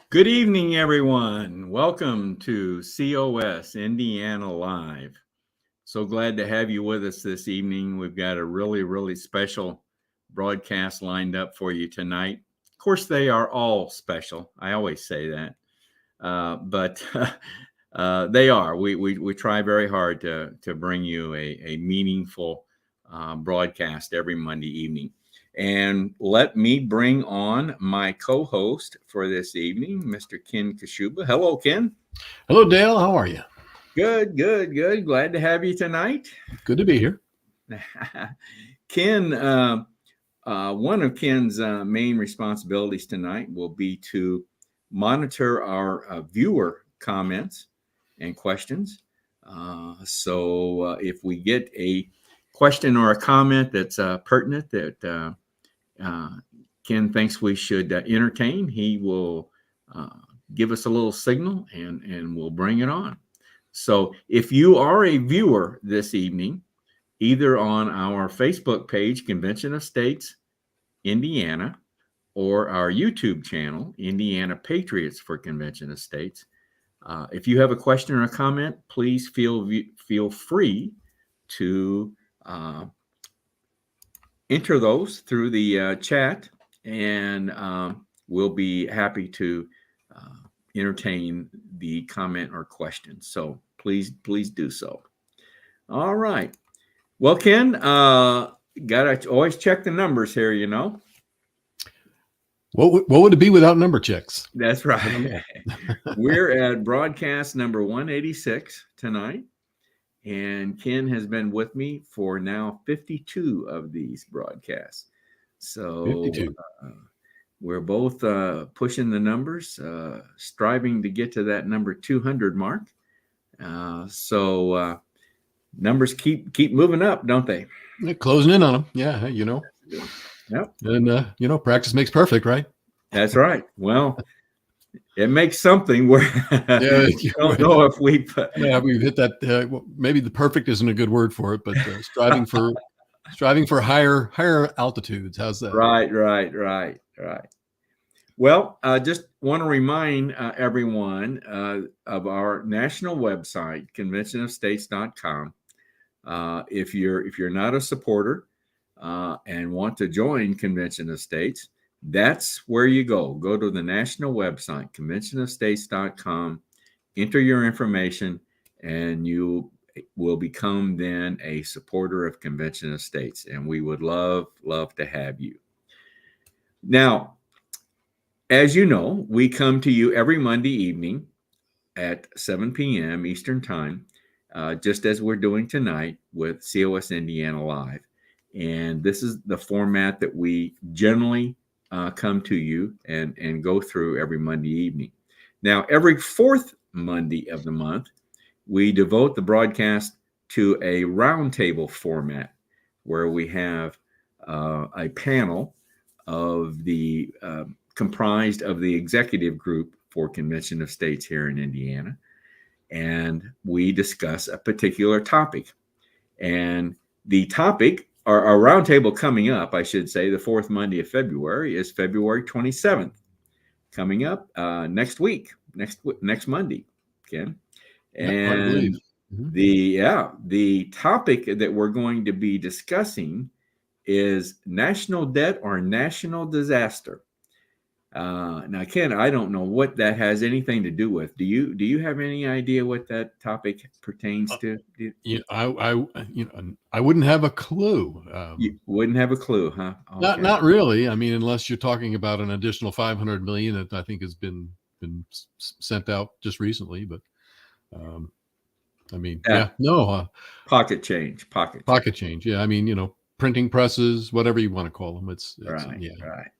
Good evening, everyone. Welcome to COS Indiana Live. So glad to have you with us this evening. We've got a really special broadcast lined up for you tonight. Of course, they are all special. I always say that, but they are. We try very hard to bring you a meaningful broadcast every Monday evening. And let me bring on my co-host for this evening, Mr. Ken Kashuba. Hello, Ken. Hello, Dale. How are you? Good. Glad to have you tonight. Good to be here. Ken, one of Ken's main responsibilities tonight will be to monitor our viewer comments and questions. So if we get a question or a comment that's pertinent that Ken thinks we should entertain, he will give us a little signal and we'll bring it on. So if you are a viewer this evening, either on our Facebook page, Convention of States, Indiana, or our YouTube channel, Indiana Patriots for Convention of States, if you have a question or a comment, please feel free to enter those through the chat, and we'll be happy to entertain the comment or question. So please do so. All right. Well, Ken, gotta always check the numbers here, you know. What would it be without number checks? That's right. We're at broadcast number 186 tonight. And Ken has been with me for now 52 of these broadcasts. So we're both pushing the numbers, striving to get to that number 200 mark. So numbers keep moving up, don't they? They're closing in on them. Yeah, you know. Yep. And practice makes perfect, right? That's right. Well, it makes something where you don't know if we've hit that. Maybe the perfect isn't a good word for it, but striving for higher altitudes. How's that? Right. Well, just want to remind everyone of our national website, conventionofstates.com. If you're not a supporter and want to join Convention of States, that's where you go. Go to the national website, conventionofstates.com, enter your information, and you will become then a supporter of Convention of States. And we would love to have you. Now, as you know, we come to you every Monday evening at 7 p.m. Eastern Time, just as we're doing tonight with COS Indiana Live. And this is the format that we generally come to you and go through every Monday evening. Now, every fourth Monday of the month, we devote the broadcast to a roundtable format where we have a panel of the comprised of the executive group for Convention of States here in Indiana, and we discuss a particular topic. And the topic, our roundtable coming up, I should say, the fourth Monday of February is February 27th, coming up next week, next Monday, Ken. And the topic that we're going to be discussing is national debt or national disaster. Now, Ken, I don't know what that has anything to do with. Do you have any idea what that topic pertains to? I wouldn't have a clue. You wouldn't have a clue, huh? Not Okay. not really. I mean, unless you're talking about an additional 500 million that I think has been sent out just recently. But I mean, no, Pocket change. pocket change. Yeah, I mean, printing presses, whatever you want to call them. It's Right. yeah. Right.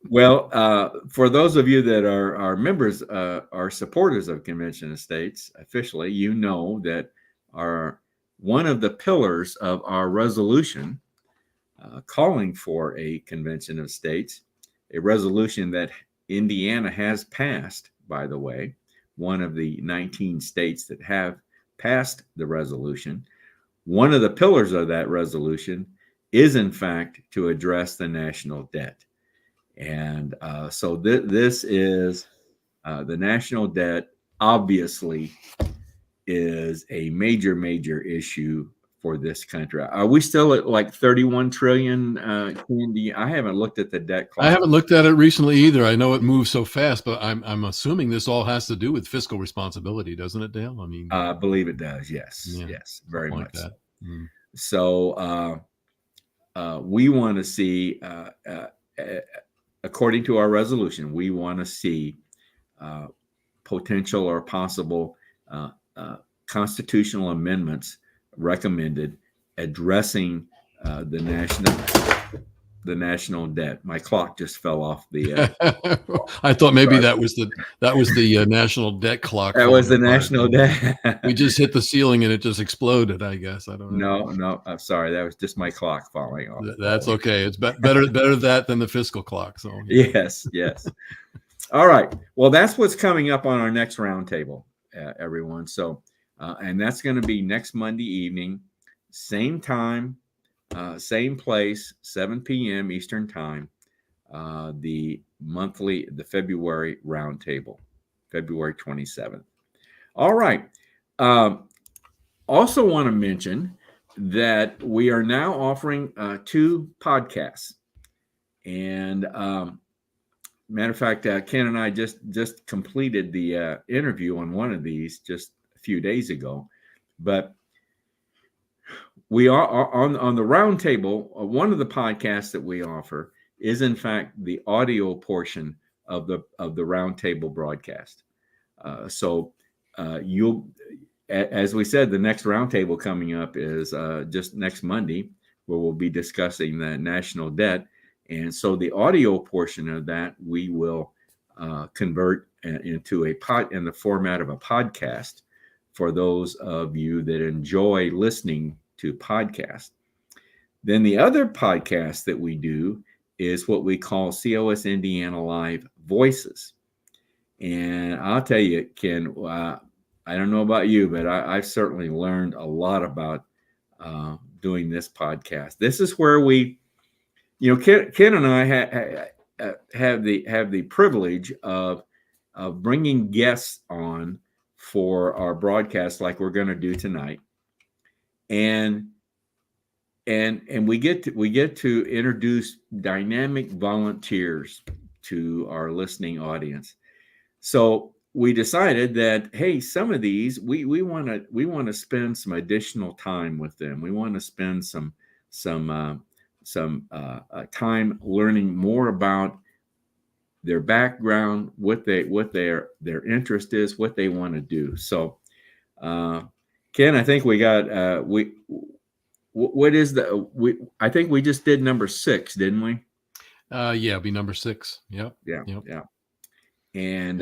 Well, for those of you that are members, are supporters of Convention of States officially, you know that one of the pillars of our resolution calling for a Convention of States, a resolution that Indiana has passed, by the way, one of the 19 states that have passed the resolution. One of the pillars of that resolution is, in fact, to address the national debt. And so this is the national debt, obviously, is a major issue for this country. Are we still at like 31 trillion? Candy? I haven't looked at the debt clock. I haven't looked at it recently either. I know it moves so fast, but I'm assuming this all has to do with fiscal responsibility, doesn't it, Dale? I mean, I believe it does. Yes, yeah, yes, very like much that. so. So we want to see, according to our resolution, we want to see potential or possible constitutional amendments recommended addressing the national debt. My clock just fell off the. I thought maybe that was the national debt clock. That was the apart. national debt. We just hit the ceiling and it just exploded. I guess I don't know. No, I'm sorry. That was just my clock falling off. That's okay. It's better that than the fiscal clock. So yes. All right. Well, that's what's coming up on our next roundtable, everyone. So, and that's going to be next Monday evening, same time, same place, 7 p.m. Eastern time. The February roundtable, February 27th. All right. Also want to mention that we are now offering 2 podcasts. And matter of fact, Ken and I just completed the interview on one of these just a few days ago. But we are on the roundtable. One of the podcasts that we offer is, in fact, the audio portion of the roundtable broadcast. So you'll, as we said, the next roundtable coming up is just next Monday, where we'll be discussing the national debt. And so the audio portion of that we will convert into in the format of a podcast for those of you that enjoy listening to podcasts. Then the other podcast that we do is what we call COS Indiana Live Voices. And I'll tell you, Ken, I don't know about you, but I've certainly learned a lot about doing this podcast. This is where we, Ken and I have the privilege of bringing guests on for our broadcast, like we're going to do tonight, and we get to introduce dynamic volunteers to our listening audience. So we decided that, hey, some of these we want to spend some additional time with them. We want to spend some time learning more about their background, what their interest is, what they want to do. So, Ken, I think we got I think we just did number 6, didn't we? Yeah, it'll be number 6. Yep. Yeah. And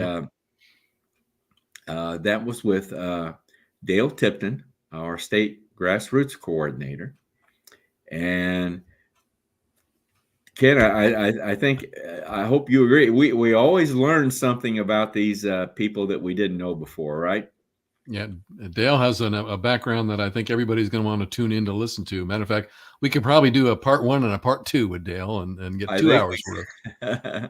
that was with Dale Tipton, our state grassroots coordinator. And Ken, I think, I hope you agree. We always learn something about these people that we didn't know before, right? Yeah, Dale has a background that I think everybody's going to want to tune in to listen to. Matter of fact, we could probably do a part 1 and a part 2 with Dale and get 2 hours worth. I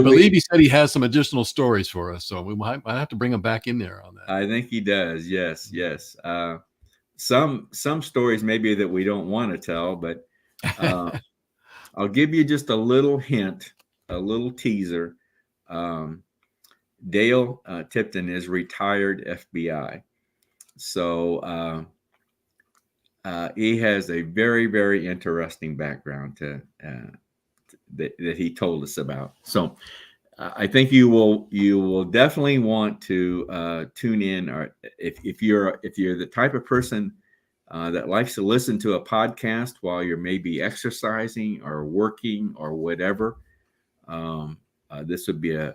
believe he said he has some additional stories for us, so we might have to bring him back in there on that. I think he does. Yes. Some stories maybe that we don't want to tell, but I'll give you just a little hint a little teaser. Dale Tipton is retired FBI. So he has a very, very interesting background that he told us about. So I think you will definitely want to tune in, or if you're the type of person that likes to listen to a podcast while you're maybe exercising or working or whatever. This would be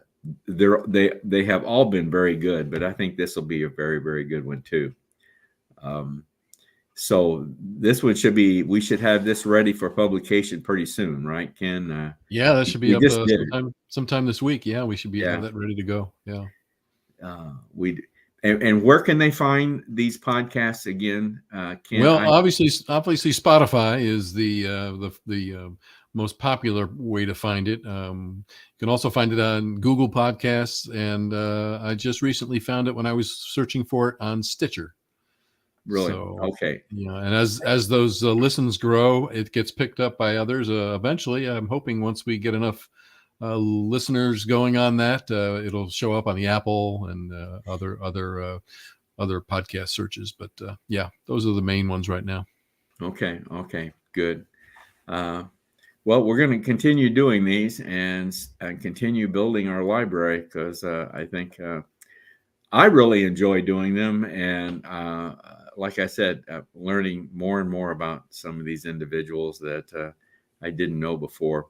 they have all been very good, but I think this will be a very, very good one too. So this one we should have this ready for publication pretty soon, right, Ken? Yeah, that should be up sometime this week. Yeah, we should have that ready to go. Yeah. And where can they find these podcasts again? Ken, well, obviously Spotify is the most popular way to find it. You can also find it on Google Podcasts, and I just recently found it when I was searching for it on Stitcher. Really? So, okay. And as those listens grow, it gets picked up by others. Eventually, I'm hoping once we get enough listeners going on that, it'll show up on the Apple and other podcast searches. But those are the main ones right now. Okay, good. Well, we're going to continue doing these and continue building our library, because I think I really enjoy doing them. And like I said, learning more and more about some of these individuals that I didn't know before.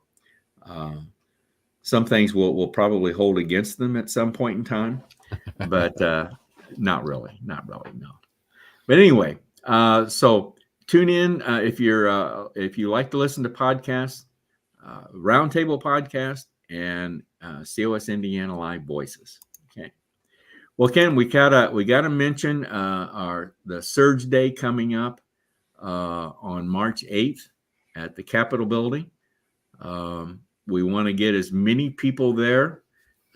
Some things will probably hold against them at some point in time, but not really, no. But anyway, so tune in if you like to listen to podcasts, Roundtable Podcast, and COS Indiana Live Voices. Okay. Well, Ken, we gotta mention the Surge Day coming up on March 8th at the Capitol Building. We want to get as many people there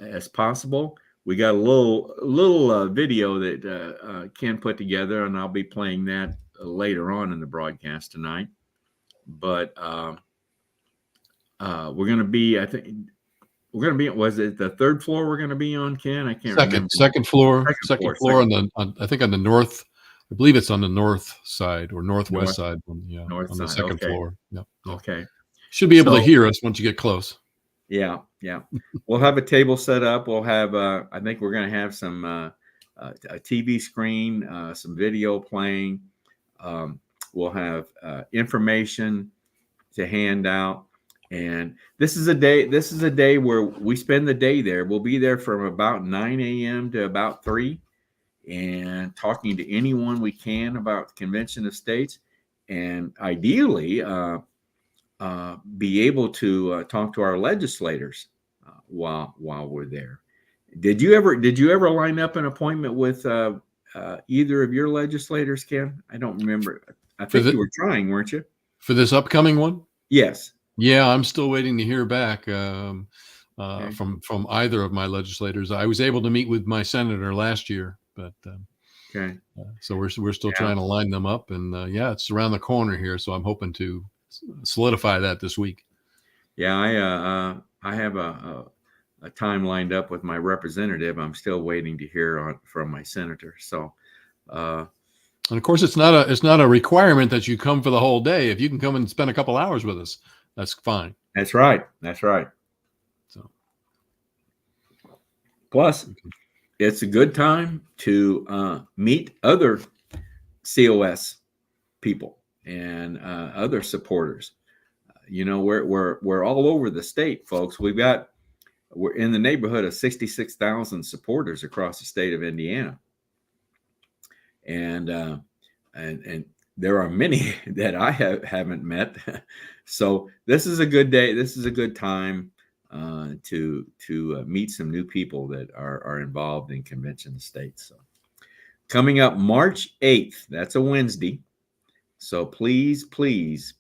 as possible. We got a little video that Ken put together, and I'll be playing that later on in the broadcast tonight. But we're going to be, I think, was it the third floor we're going to be on, Ken? I can't remember. Second floor I think on the north. I believe it's on the north side or northwest side. North on the side. second floor. Yeah. Okay. Should be able to hear us once you get close. Yeah. We'll have a table set up. We'll have, I think we're going to have some a TV screen, some video playing. We'll have information to hand out. And this is a day where we spend the day there. We'll be there from about 9 a.m. to about 3, and talking to anyone we can about the Convention of States, and ideally be able to talk to our legislators while we're there. Did you ever line up an appointment with either of your legislators, Ken? I don't remember. I think you were trying, weren't you? For this upcoming one? Yes. Yeah, I'm still waiting to hear back from either of my legislators. I was able to meet with my senator last year, but so we're still trying to line them up, and it's around the corner here, so I'm hoping to solidify that this week. Yeah, I have a time lined up with my representative. I'm still waiting to hear from my senator. So. And of course, it's not a requirement that you come for the whole day. If you can come and spend a couple hours with us, that's fine. That's right. So, plus, it's a good time to meet other COS people and other supporters. We're all over the state, folks. We're in the neighborhood of 66,000 supporters across the state of Indiana. And there are many that I haven't met. So this is a good day. This is a good time to meet some new people that are involved in Convention of States. So coming up March 8th, that's a Wednesday. So please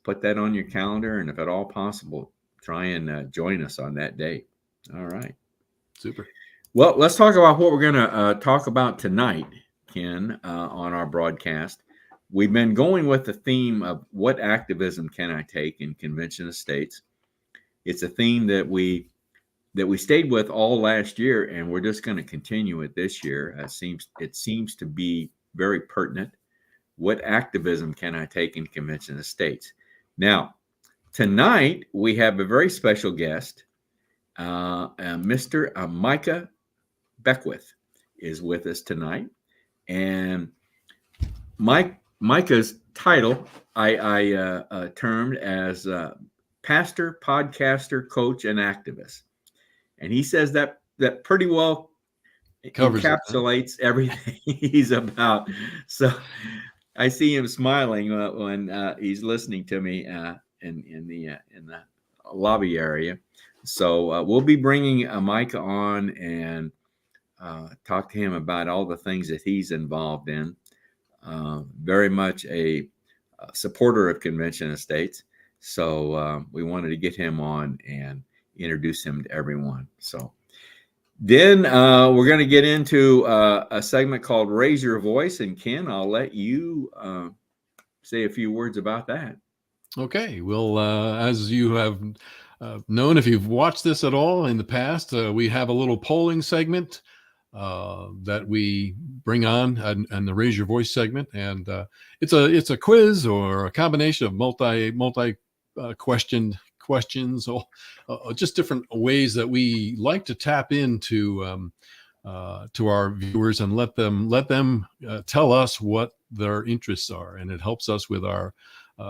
put that on your calendar, and if at all possible, try and join us on that day. All right. Super. Well, let's talk about what we're going to talk about tonight, Ken, on our broadcast. We've been going with the theme of what activism can I take in Convention of States. It's a theme that we that we stayed with all last year, and we're just going to continue it this year. It seems to be very pertinent. What activism can I take in Convention of States? Now, tonight we have a very special guest. Mr. Micah Beckwith is with us tonight, and Micah's title I termed as pastor, podcaster, coach, and activist. And he says that pretty well encapsulates everything he's about. So I see him smiling when he's listening to me in the lobby area. So we'll be bringing Micah on and talk to him about all the things that he's involved in. Very much a supporter of Convention of States. So we wanted to get him on and introduce him to everyone. So then we're going to get into a segment called Raise Your Voice. And Ken, I'll let you say a few words about that. Okay. Well, as you have known, if you've watched this at all in the past, we have a little polling segment that we bring on and the Raise Your Voice segment. And it's a quiz or a combination of multi questions or just different ways that we like to tap into to our viewers and let them tell us what their interests are, and it helps us with our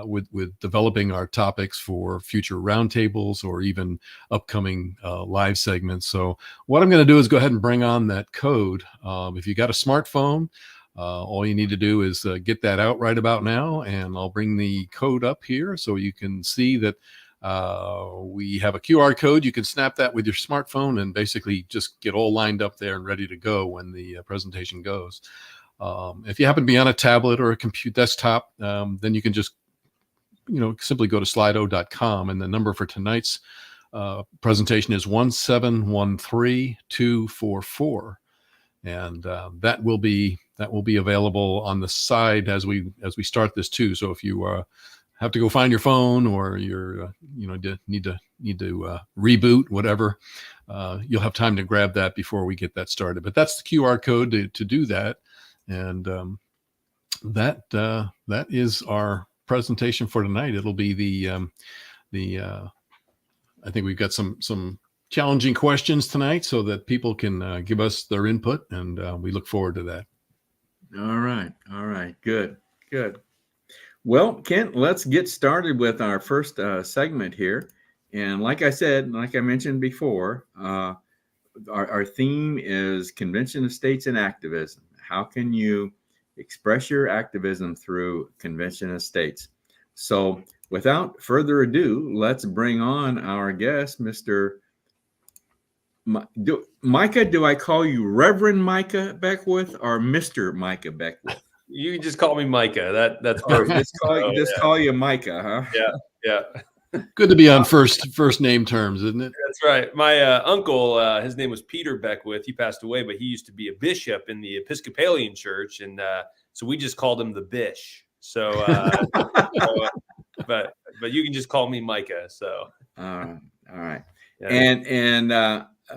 with developing our topics for future roundtables or even upcoming live segments. So what I'm going to do is go ahead and bring on that code. If you got a smartphone, all you need to do is get that out right about now, and I'll bring the code up here so you can see that we have a QR code. You can snap that with your smartphone and basically just get all lined up there and ready to go when the presentation goes. If you happen to be on a tablet or a computer desktop, then you can just simply go to slido.com, and the number for tonight's presentation is 1713244, and that will be available on the side as we start this too. So if you have to go find your phone, or you're need to reboot whatever, you'll have time to grab that before we get that started. But that's the QR code to do that, and that is our presentation for tonight. It'll be the I think we've got some challenging questions tonight so that people can give us their input, and we look forward to that. All right. Good. Well, Kent, let's get started with our first segment here. And like I said, like I mentioned before, our theme is Convention of States and activism. How can you express your activism through Convention of States? So without further ado, let's bring on our guest, Mr. Micah. Do I call you Reverend Micah Beckwith or Mr. Micah Beckwith? You can just call me Micah. That's perfect. Call you Micah, huh? Yeah. Good to be on first name terms, isn't it? That's right. My uncle, his name was Peter Beckwith. He passed away, but he used to be a bishop in the Episcopalian church, and so we just called him the Bish. So, but you can just call me Micah. So, all right. Yeah. And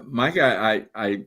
Micah, I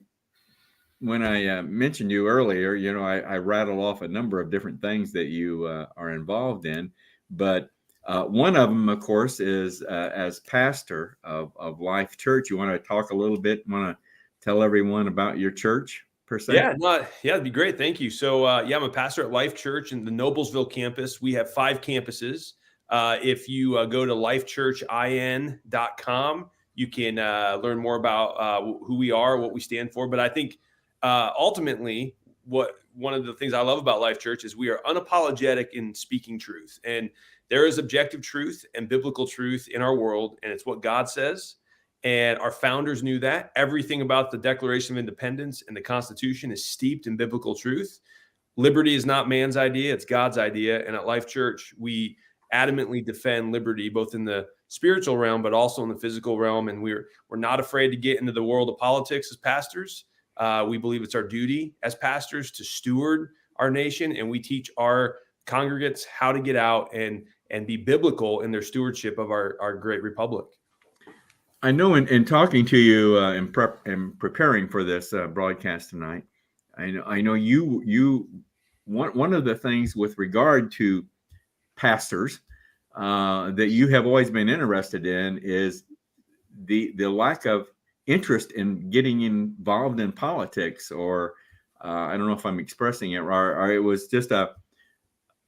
when I mentioned you earlier, I rattled off a number of different things that you are involved in, but one of them, of course, is as pastor of Life Church. You want to talk a little bit? Want to tell everyone about your church per se? Yeah, that'd be great. Thank you. So, I'm a pastor at Life Church in the Noblesville campus. We have 5 campuses. If you go to lifechurchin.com, you can learn more about who we are, what we stand for. But I think ultimately, one of the things I love about Life Church is we are unapologetic in speaking truth. And there is objective truth and biblical truth in our world, and it's what God says. And our founders knew that. Everything about the Declaration of Independence and the Constitution is steeped in biblical truth. Liberty is not man's idea, it's God's idea. And at Life Church, we adamantly defend liberty, both in the spiritual realm, but also in the physical realm. And we're not afraid to get into the world of politics as pastors. We believe it's our duty as pastors to steward our nation, and we teach our congregants how to get out and be biblical in their stewardship of our great republic. I know in talking to you in preparing for this broadcast tonight, I know you one of the things with regard to pastors that you have always been interested in is the lack of interest in getting involved in politics, or I don't know if I'm expressing it right, or it was just a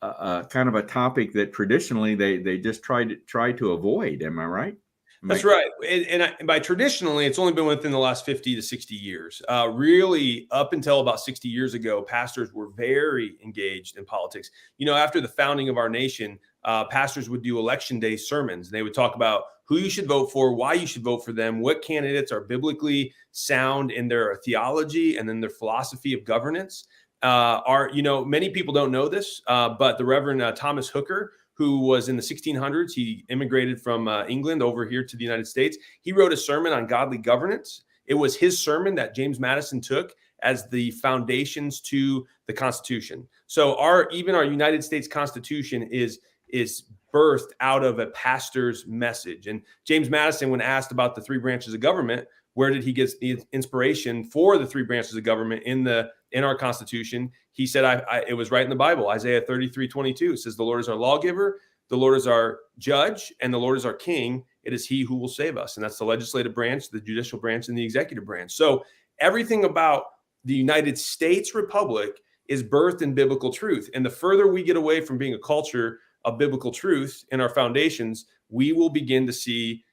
kind of a topic that traditionally they just try to avoid. Am I right? That's right. And by traditionally, it's only been within the last 50 to 60 years. Really, up until about 60 years ago, pastors were very engaged in politics. After the founding of our nation, pastors would do election day sermons. They would talk about who you should vote for, why you should vote for them, what candidates are biblically sound in their theology and then their philosophy of governance. Many people don't know this, but the Reverend Thomas Hooker, who was in the 1600s. He immigrated from England over here to the United States. He wrote a sermon on godly governance. It was his sermon that James Madison took as the foundations to the Constitution. So even our United States Constitution is birthed out of a pastor's message. And James Madison, when asked about the three branches of government, where did he get the inspiration for the three branches of government in our Constitution? He said, it was right in the Bible. Isaiah 33:22 says, the Lord is our lawgiver, the Lord is our judge, and the Lord is our king. It is he who will save us. And that's the legislative branch, the judicial branch, and the executive branch. So everything about the United States Republic is birthed in biblical truth. And the further we get away from being a culture of biblical truth in our foundations, we will begin to see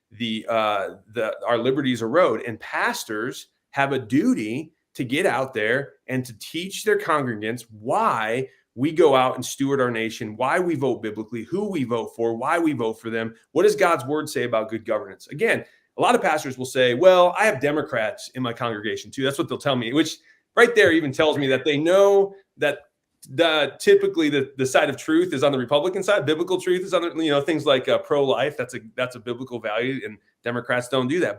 our liberties erode. And pastors have a duty to get out there and to teach their congregants why we go out and steward our nation, why we vote biblically, who we vote for, why we vote for them. What does God's word say about good governance? Again, a lot of pastors will say, well, I have Democrats in my congregation too. That's what they'll tell me, which right there even tells me that they know that typically the side of truth is on the Republican side. Biblical truth is on the, things like pro-life. That's a biblical value, and Democrats don't do that.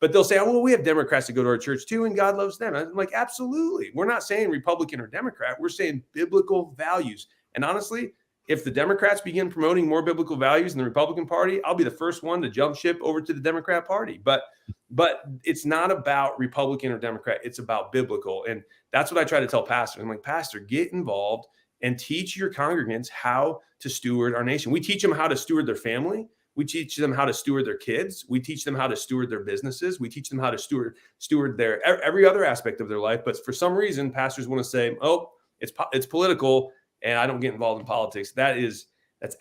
But they'll say, oh, well, we have Democrats that go to our church too, and God loves them. I'm like, absolutely. We're not saying Republican or Democrat. We're saying biblical values. And honestly, if the Democrats begin promoting more biblical values in the Republican Party, I'll be the first one to jump ship over to the Democrat Party. But it's not about Republican or Democrat. It's about biblical. And that's what I try to tell pastors. I'm like, pastor, get involved and teach your congregants how to steward our nation. We teach them how to steward their family. We teach them how to steward their kids. We teach them how to steward their businesses. We teach them how to steward their every other aspect of their life. But for some reason, pastors want to say, oh, it's political and I don't get involved in politics. That's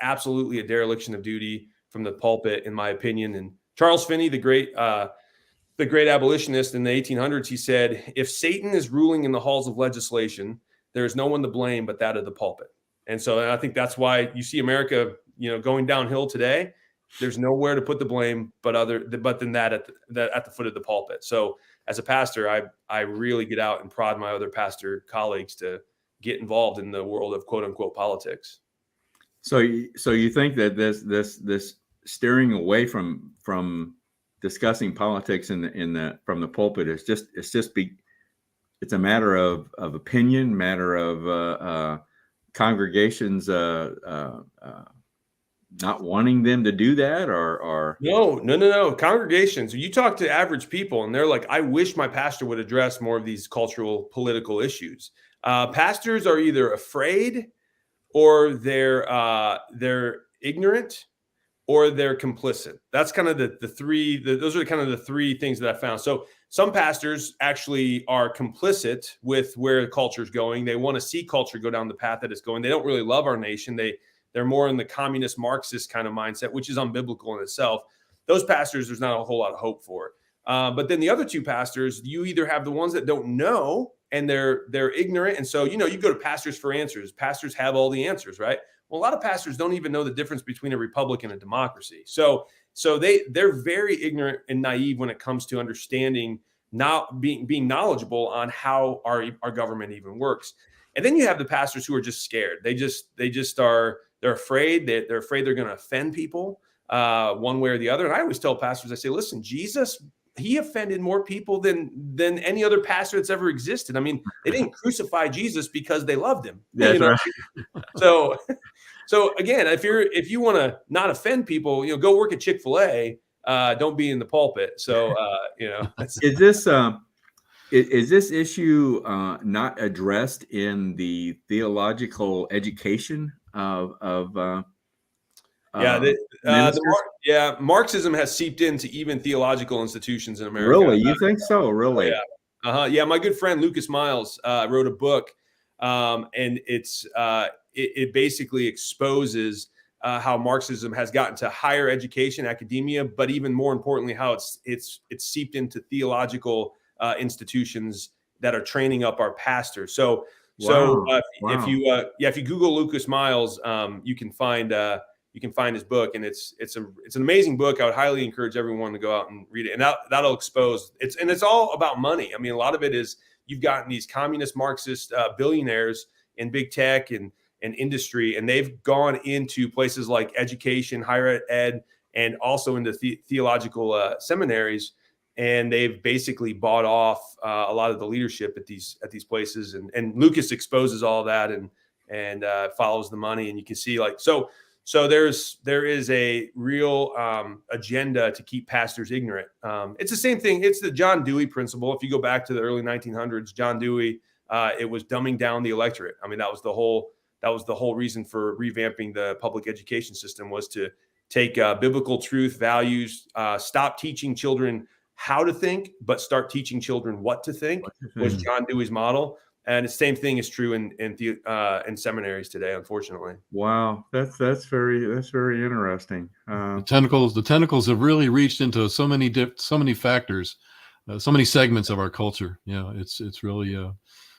absolutely a dereliction of duty from the pulpit, in my opinion. And Charles Finney, the great abolitionist in the 1800s, he said, if Satan is ruling in the halls of legislation, there is no one to blame but that of the pulpit. And I think that's why you see America, going downhill today. There's nowhere to put the blame but than that at the foot of the pulpit. So as a pastor, I really get out and prod my other pastor colleagues to get involved in the world of quote unquote politics. So you think that this steering away from discussing politics from the pulpit is it's a matter of opinion, matter of congregations not wanting them to do that, or no congregations. You talk to average people and they're like, I wish my pastor would address more of these cultural political issues. Pastors are either afraid or they're ignorant or they're complicit. That's kind of those are kind of the three things that I found. So some pastors actually are complicit with where the culture is going. They want to see culture go down the path that it's going. They don't really love our nation. They're more in the communist Marxist kind of mindset, which is unbiblical in itself. Those pastors, there's not a whole lot of hope for. But then the other two pastors, you either have the ones that don't know and they're ignorant. And so, you go to pastors for answers. Pastors have all the answers, right? Well, a lot of pastors don't even know the difference between a republic and a democracy. So they're very ignorant and naive when it comes to understanding, not being knowledgeable on how our government even works. And then you have the pastors who are just scared. They're afraid. They're afraid they're going to offend people one way or the other. And I always tell pastors, I say, listen, Jesus, he offended more people than any other pastor that's ever existed. I mean, they didn't crucify Jesus because they loved him. That's right. So again, if you want to not offend people, go work at Chick-fil-A don't be in the pulpit. So, is this issue not addressed in the theological education of ministers? Marxism has seeped into even theological institutions in America. Really, you think so? Really? Yeah. My good friend Lucas Miles wrote a book, and it basically exposes how Marxism has gotten to higher education, academia, but even more importantly, how it's seeped into theological institutions that are training up our pastors. If you Google Lucas Miles, you can find his book, and it's an amazing book. I would highly encourage everyone to go out and read it, and that'll expose it's all about money. I mean, a lot of it is you've gotten these communist Marxist billionaires in big tech and industry, and they've gone into places like education, higher ed, and also into theological seminaries, and they've basically bought off a lot of the leadership at these places. And Lucas exposes all that and follows the money, and you can see so there is a real agenda to keep pastors ignorant. It's the same thing. It's the John Dewey principle. If you go back to the early 1900s, John Dewey, it was dumbing down the electorate. I mean, that was the whole reason for revamping the public education system, was to take biblical truth, values, stop teaching children how to think, but start teaching children what to think, was John Dewey's model. And the same thing is true in seminaries today, unfortunately. Wow, that's very interesting. The tentacles have really reached into so many factors, so many segments of our culture. Yeah, it's really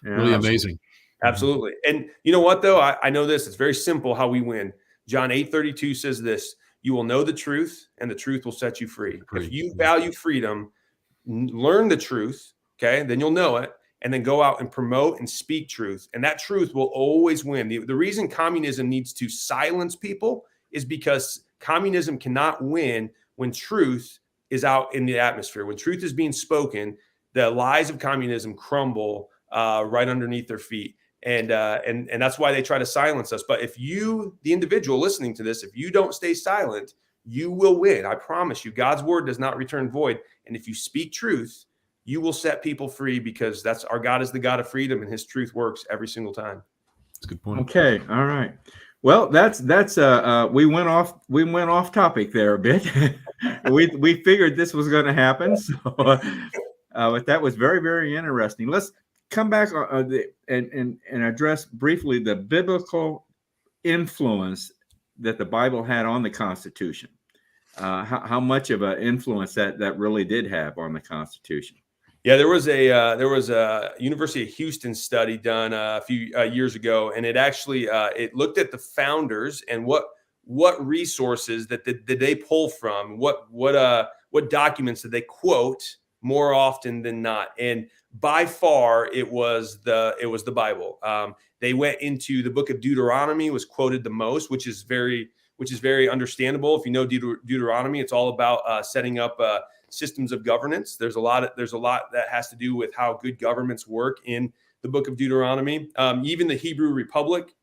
really amazing. Absolutely. And you know what, though? I know this. It's very simple how we win. John 8:32 says this: "You will know the truth, and the truth will set you free." If you value freedom, learn the truth, okay? Then you'll know it, and then go out and promote and speak truth. And that truth will always win. The reason communism needs to silence people is because communism cannot win when truth is out in the atmosphere. When truth is being spoken, the lies of communism crumble right underneath their feet. And that's why they try to silence us. But if you, the individual listening to this, if you don't stay silent, you will win. I promise you. God's word does not return void. And if you speak truth, you will set people free, because that's our God is the God of freedom, and his truth works every single time. That's a good point. Okay. All right. Well, that's we went off topic there a bit. we figured this was going to happen. So, but that was very, very interesting. Let's come back and address briefly the biblical influence that the Bible had on the Constitution. How much of an influence that really did have on the Constitution? Yeah, there was a University of Houston study done a few years ago, and it actually it looked at the founders and what resources that did they pull from, what documents did they quote more often than not, and by far it was the Bible. They went into the book of Deuteronomy, was quoted the most, which is very understandable. If you know Deuteronomy, it's all about setting up systems of governance. There's a lot that has to do with how good governments work in the book of Deuteronomy. Even the Hebrew Republic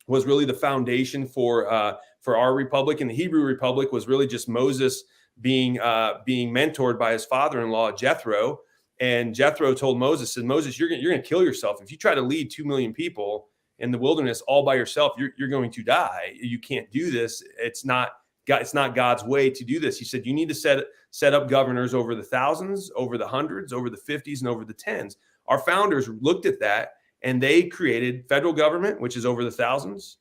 was really the foundation for our republic, and the Hebrew Republic was really just Moses being mentored by his father-in-law Jethro. And Jethro told Moses, said, "Moses, you're going to kill yourself if you try to lead 2 million people in the wilderness all by yourself. You're going to die. You can't do this. It's not God's way to do this." He said, "You need to set up governors over the thousands, over the hundreds, over the 50s, and over the tens." Our founders looked at that, and they created federal government, which is over the thousands,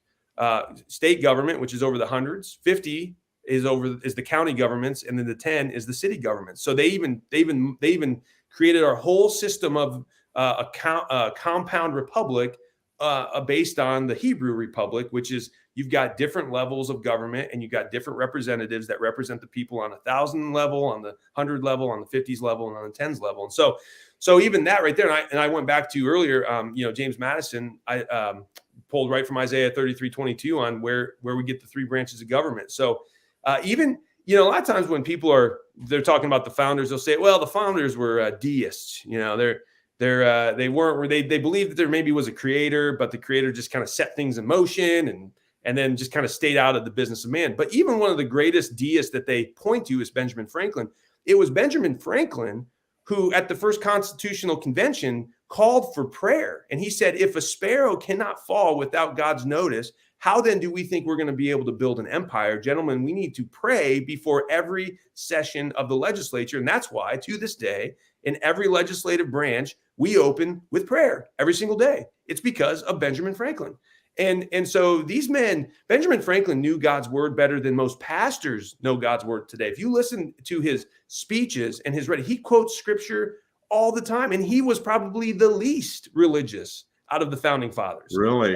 state government, which is over the hundreds, 50 is the county governments, and then the 10 is the city government. So they even created our whole system of a compound republic based on the Hebrew Republic, which is you've got different levels of government, and you've got different representatives that represent the people on 1,000 level, on the 100 level, on the 50s level, and on the 10s level. And so even that right there, and I went back to earlier, James Madison, I pulled right from Isaiah 33:22 on where we get the 3 branches of government. So even a lot of times when people they're talking about the founders, they'll say, well, the founders were deists. They believed that there maybe was a creator, but the creator just kind of set things in motion, and then just kind of stayed out of the business of man. But even one of the greatest deists that they point to is Benjamin Franklin. It was Benjamin Franklin who at the first Constitutional Convention called for prayer. And he said, if a sparrow cannot fall without God's notice, how then do we think we're going to be able to build an empire? Gentlemen, we need to pray before every session of the legislature. And that's why, to this day, in every legislative branch, we open with prayer every single day. It's because of Benjamin Franklin. And so these men, Benjamin Franklin knew God's word better than most pastors know God's word today. If you listen to his speeches and his he quotes scripture all the time, and he was probably the least religious out of the founding fathers. Really?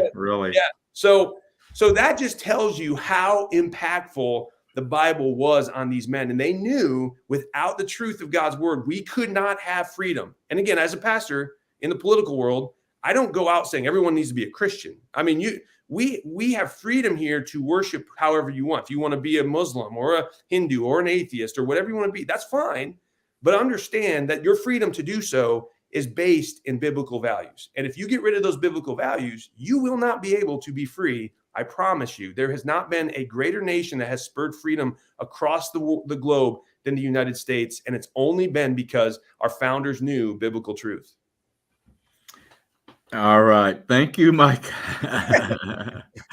Yeah. So that just tells you how impactful the Bible was on these men. And they knew without the truth of God's word, we could not have freedom. And again, as a pastor in the political world, I don't go out saying everyone needs to be a Christian. I mean, we have freedom here to worship however you want. If you want to be a Muslim or a Hindu or an atheist or whatever you want to be, that's fine. But understand that your freedom to do so is based in biblical values. And if you get rid of those biblical values, you will not be able to be free. I promise you. There has not been a greater nation that has spurred freedom across the globe than the United States. And it's only been because our founders knew biblical truth. All right. Thank you, Mike.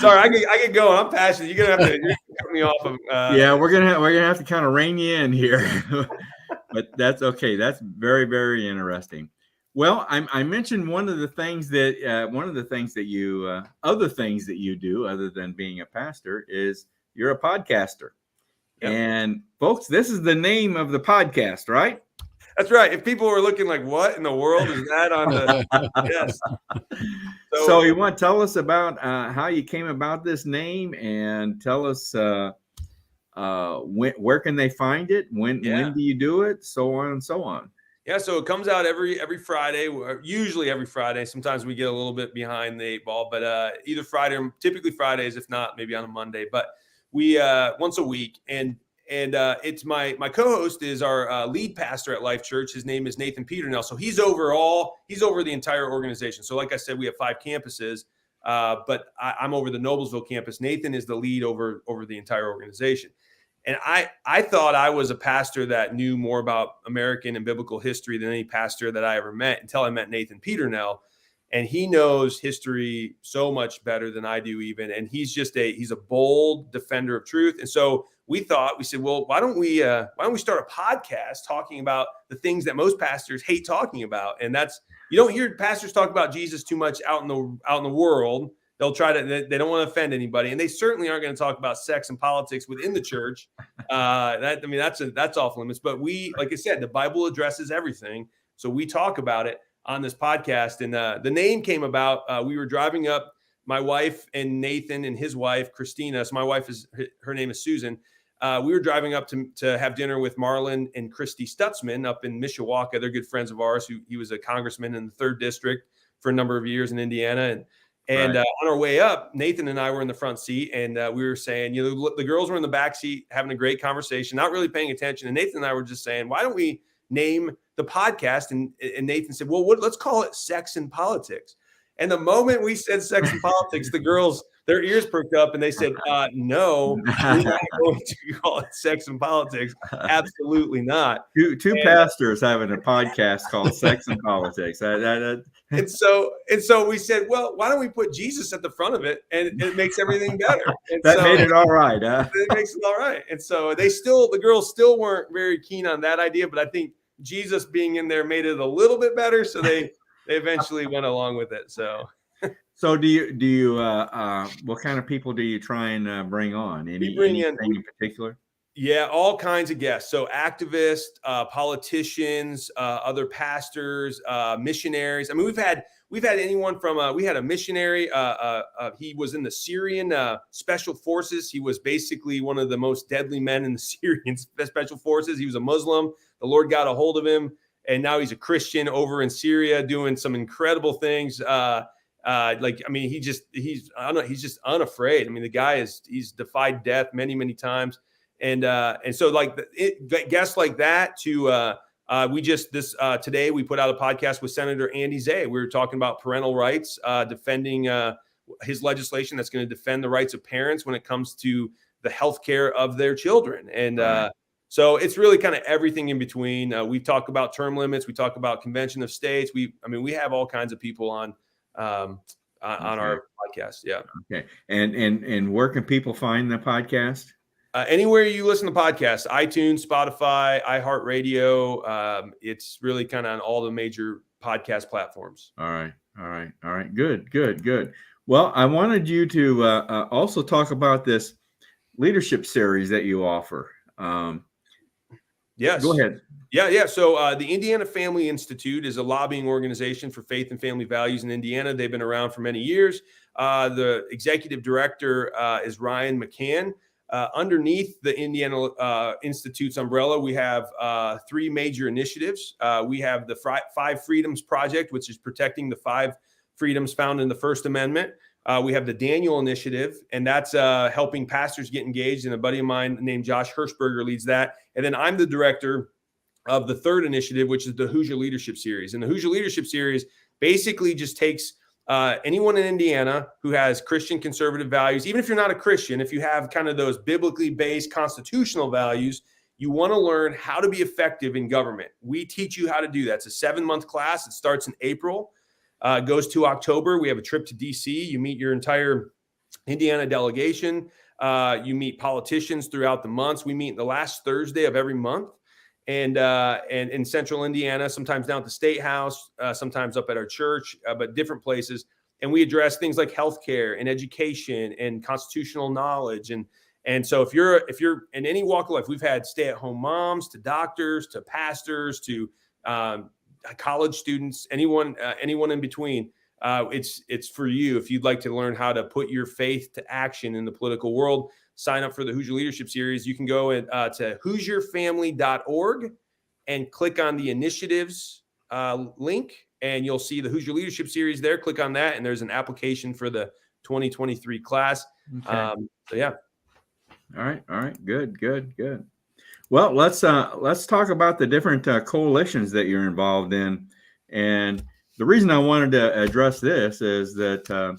Sorry, I get going. I'm passionate. You're gonna cut me off of yeah, we're gonna have to kind of rein you in here. But that's okay. That's very, very interesting. Well, I mentioned one of the things that you other things that you do other than being a pastor is you're a podcaster. Yep. And folks, this is the name of the podcast, right? That's right. If people were looking like, what in the world is that on the yes. So you want to tell us about how you came about this name, and tell us where can they find it? When do you do it? So on and so on. Yeah, so it comes out every Friday, usually every Friday. Sometimes we get a little bit behind the eight ball, but either Friday, or typically Fridays, if not, maybe on a Monday. But we once a week, and it's my co-host is our lead pastor at Life Church. His name is Nathan Peternell. So he's over the entire organization. So like I said, we have 5 campuses, but I'm over the Noblesville campus. Nathan is the lead over the entire organization. And I thought I was a pastor that knew more about American and biblical history than any pastor that I ever met until I met Nathan Peternell. And he knows history so much better than I do even. And he's a bold defender of truth. And so we said, well, why don't we start a podcast talking about the things that most pastors hate talking about? And you don't hear pastors talk about Jesus too much out in the world. They'll they don't want to offend anybody, and they certainly aren't going to talk about sex and politics within the church. That's off limits. But like I said, the Bible addresses everything, so we talk about it on this podcast. And the name came about. We were driving up, my wife and Nathan and his wife Christina. So my wife her name is Susan. We were driving up to have dinner with Marlon and Christy Stutzman up in Mishawaka. They're good friends of ours. He was a congressman in the 3rd district for a number of years in Indiana, and right. On our way up, Nathan and I were in the front seat, and we were saying, the girls were in the back seat having a great conversation, not really paying attention. And Nathan and I were just saying, why don't we name the podcast? And Nathan said, well, let's call it Sex and Politics. And the moment we said sex and politics, the girls, their ears perked up and they said, no, we're not going to call it Sex and Politics. Absolutely not. Two pastors having a podcast called Sex and Politics. And so we said, well, why don't we put Jesus at the front of it, and it makes everything better. And made it all right. Huh? It makes it all right. And so the girls still weren't very keen on that idea, but I think Jesus being in there made it a little bit better. So they eventually went along with it. So do you what kind of people do you try and bring on? Anything in particular? Yeah, all kinds of guests. So activists, politicians, other pastors, missionaries. I mean, we've had anyone from we had a missionary. He was in the Syrian special forces. He was basically one of the most deadly men in the Syrian special forces. He was a Muslim. The Lord got a hold of him, and now he's a Christian over in Syria doing some incredible things. He's just unafraid. I mean, the guy he's defied death many, many times. And so guests like that today we put out a podcast with Senator Andy Zay. We were talking about parental rights, defending his legislation that's going to defend the rights of parents when it comes to the healthcare of their children. And Right. so it's really kind of everything in between. We talk about term limits. We talk about convention of states. We have all kinds of people on Okay. our podcast. Yeah. Okay. And where can people find the podcast? Anywhere you listen to podcasts, iTunes, Spotify, iHeartRadio. It's really kind of on all the major podcast platforms. All right. Good. Well, I wanted you to also talk about this leadership series that you offer. Yes. Go ahead. Yeah. So the Indiana Family Institute is a lobbying organization for faith and family values in Indiana. They've been around for many years. The executive director is Ryan McCann. Underneath the Indiana Institute's umbrella, we have three major initiatives. We have the Five Freedoms Project, which is protecting the 5 freedoms found in the First Amendment. We have the Daniel Initiative, and that's helping pastors get engaged. And a buddy of mine named Josh Hirschberger leads that. And then I'm the director of the third initiative, which is the Hoosier Leadership Series. And the Hoosier Leadership Series basically just takes anyone in Indiana who has Christian conservative values, even if you're not a Christian, if you have kind of those biblically based constitutional values, you want to learn how to be effective in government. We teach you how to do that. It's a 7-month class. It starts in April, goes to October. We have a trip to DC. You meet your entire Indiana delegation. You meet politicians throughout the months. We meet the last Thursday of every month. And in central Indiana, sometimes down at the State House, sometimes up at our church, but different places. And we address things like healthcare and education and constitutional knowledge. And so if you're in any walk of life, we've had stay-at-home moms to doctors to pastors to college students, anyone in between. It's for you. If you'd like to learn how to put your faith to action in the political world, sign up for the Hoosier Leadership Series. You can go to HoosierFamily.org and click on the initiatives link, and you'll see the Hoosier Leadership Series there. Click on that, and there's an application for the 2023 class. Okay. So yeah. All right. Good. Well, let's talk about the different coalitions that you're involved in. And the reason I wanted to address this is that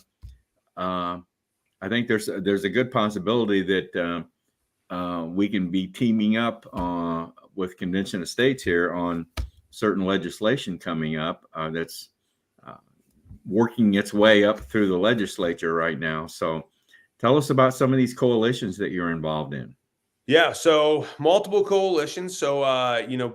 I think there's a good possibility that we can be teaming up with Convention of States here on certain legislation coming up that's working its way up through the legislature right now. So tell us about some of these coalitions that you're involved in. Yeah, so multiple coalitions. So,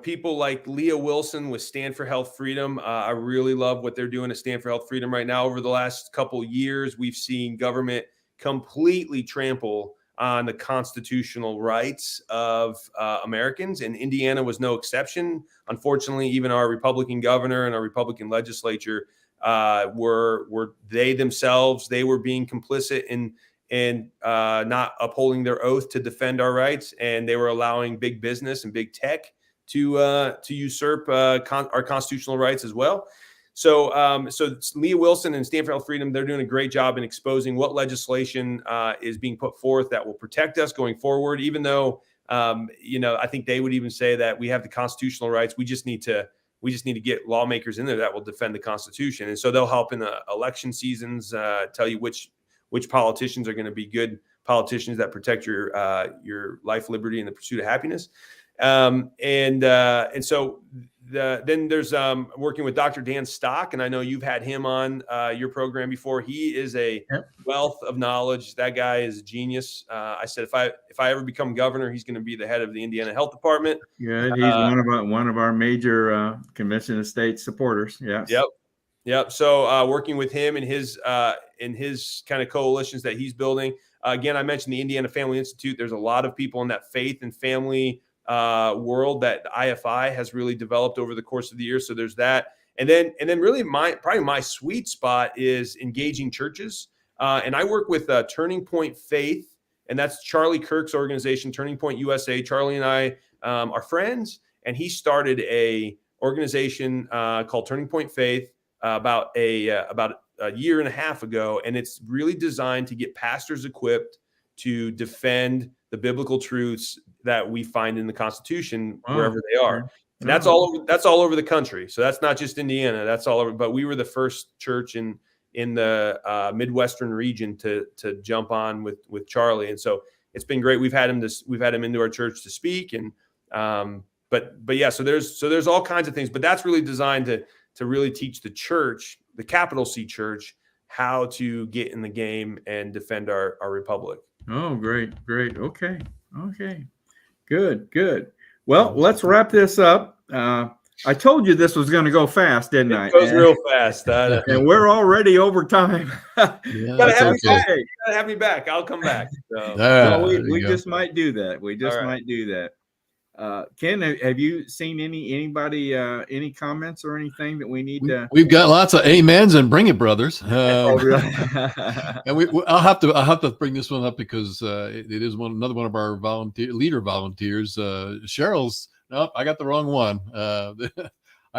people like Leah Wilson with Stand for Health Freedom. I really love what they're doing at Stand for Health Freedom right now. Over the last couple years, we've seen government completely trample on the constitutional rights of Americans, and Indiana was no exception. Unfortunately, even our Republican governor and our Republican legislature were they themselves. They were being complicit in not upholding their oath to defend our rights, and they were allowing big business and big tech to usurp our constitutional rights as well. So Leah Wilson and Stand for Health Freedom, they're doing a great job in exposing what legislation is being put forth that will protect us going forward. Even though I think they would even say that we have the constitutional rights, we just need to get lawmakers in there that will defend the Constitution, and so they'll help in the election seasons, tell you which politicians are going to be good politicians that protect your life, liberty, and the pursuit of happiness. And so then there's working with Dr. Dan Stock, and I know you've had him on your program before. He is a wealth of knowledge. That guy is a genius. I said if I ever become governor, he's going to be the head of the Indiana Health Department. Yeah, he's one of our major Convention of States supporters. Yes. Yep. So working with him and his kind of coalitions that he's building. Again, I mentioned the Indiana Family Institute. There's a lot of people in that faith and family world that IFI has really developed over the course of the year. So there's that. And then really probably my sweet spot is engaging churches. And I work with Turning Point Faith, and that's Charlie Kirk's organization, Turning Point USA. Charlie and I are friends, and he started a organization called Turning Point Faith about a year and a half ago, and it's really designed to get pastors equipped to defend the biblical truths that we find in the Constitution wherever they are. And that's all over the country. So that's not just Indiana, that's all over. But we were the first church in in the Midwestern region to jump on with Charlie. And so it's been great. We've had him into our church to speak, and but yeah, so there's all kinds of things, but that's really designed to really teach the church, the capital C church, how to get in the game and defend our republic. Oh, great. Okay. Good. Well, let's wrap this up. I told you this was going to go fast, didn't I? It goes real fast. And we're already over time. You gotta have me back. I'll come back. So. We just might do that. Might do that. Ken, have you seen anybody any comments or anything that we need to? We've got lots of amens and bring it, brothers. And I'll have to bring this one up because it is another one of our leader volunteers. Cheryl's. Nope, I got the wrong one. I